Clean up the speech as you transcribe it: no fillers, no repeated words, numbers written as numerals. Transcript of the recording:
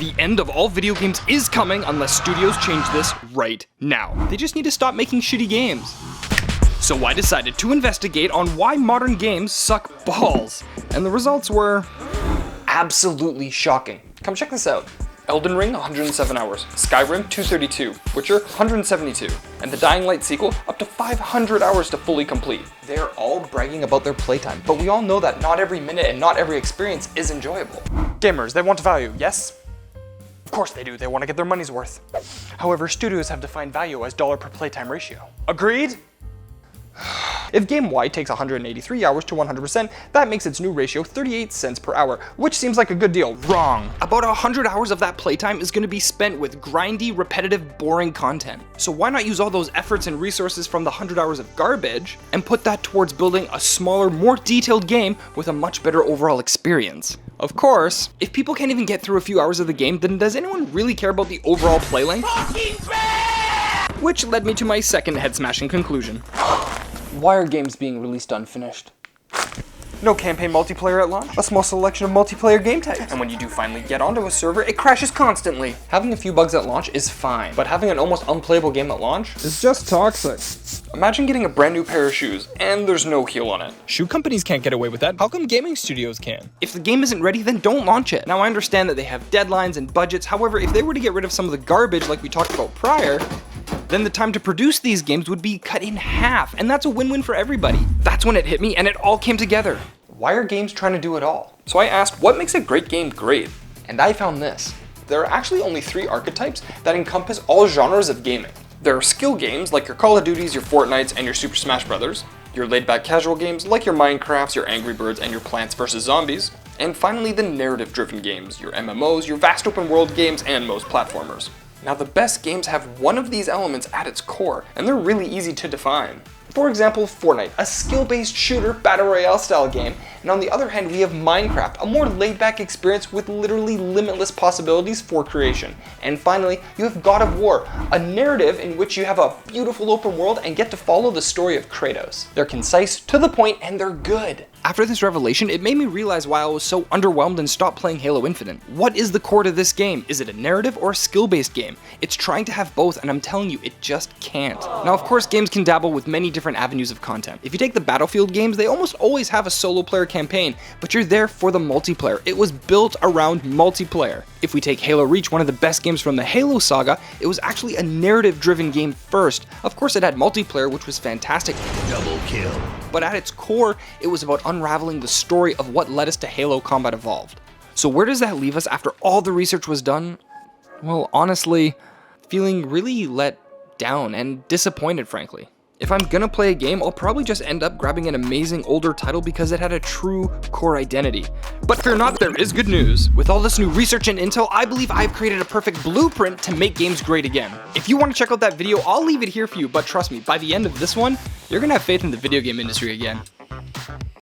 The end of all video games is coming unless studios change this right now. They just need to stop making shitty games. So I decided to investigate on why modern games suck balls. And the results were absolutely shocking. Come check this out. Elden Ring, 107 hours. Skyrim, 232. Witcher, 172. And the Dying Light sequel, up to 500 hours to fully complete. They're all bragging about their playtime, but we all know that not every minute and not every experience is enjoyable. Gamers, they want value, yes? Of course they do, they want to get their money's worth. However, studios have defined value as dollar per playtime ratio. Agreed? If game Y takes 183 hours to 100%, that makes its new ratio 38 cents per hour, which seems like a good deal. Wrong. About 100 hours of that playtime is going to be spent with grindy, repetitive, boring content. So why not use all those efforts and resources from the 100 hours of garbage and put that towards building a smaller, more detailed game with a much better overall experience? Of course, if people can't even get through a few hours of the game, then does anyone really care about the overall play length? Which led me to my second head-smashing conclusion. Why are games being released unfinished? No campaign multiplayer at launch, a small selection of multiplayer game types. And when you do finally get onto a server, it crashes constantly. Having a few bugs at launch is fine, but having an almost unplayable game at launch is just toxic. Imagine getting a brand new pair of shoes, and there's no heel on it. Shoe companies can't get away with that. How come gaming studios can? If the game isn't ready, then don't launch it. Now I understand that they have deadlines and budgets, however, if they were to get rid of some of the garbage like we talked about prior, then the time to produce these games would be cut in half, and that's a win-win for everybody. That's when it hit me, and it all came together. Why are games trying to do it all? So I asked, what makes a great game great? And I found this. There are actually only 3 archetypes that encompass all genres of gaming. There are skill games like your Call of Duties, your Fortnites, and your Super Smash Brothers. Your laid-back casual games like your Minecrafts, your Angry Birds, and your Plants vs. Zombies. And finally, the narrative-driven games, your MMOs, your vast open world games, and most platformers. Now the best games have one of these elements at its core, and they're really easy to define. For example, Fortnite, a skill-based shooter battle royale style game, and on the other hand we have Minecraft, a more laid-back experience with literally limitless possibilities for creation. And finally, you have God of War, a narrative in which you have a beautiful open world and get to follow the story of Kratos. They're concise, to the point, and they're good. After this revelation, it made me realize why I was so underwhelmed and stopped playing Halo Infinite. What is the core to this game? Is it a narrative or a skill-based game? It's trying to have both, and I'm telling you, it just can't. Now, of course, games can dabble with many different avenues of content. If you take the Battlefield games, they almost always have a solo player campaign, but you're there for the multiplayer. It was built around multiplayer. If we take Halo Reach, one of the best games from the Halo saga, it was actually a narrative-driven game first. Of course, it had multiplayer, which was fantastic. Double kill. But at its core, it was about unraveling the story of what led us to Halo Combat Evolved. So where does that leave us after all the research was done? Well, honestly, feeling really let down and disappointed, frankly. If I'm gonna play a game, I'll probably just end up grabbing an amazing older title because it had a true core identity. But fear not, there is good news. With all this new research and intel, I believe I've created a perfect blueprint to make games great again. If you want to check out that video, I'll leave it here for you, but trust me, by the end of this one, you're gonna have faith in the video game industry again.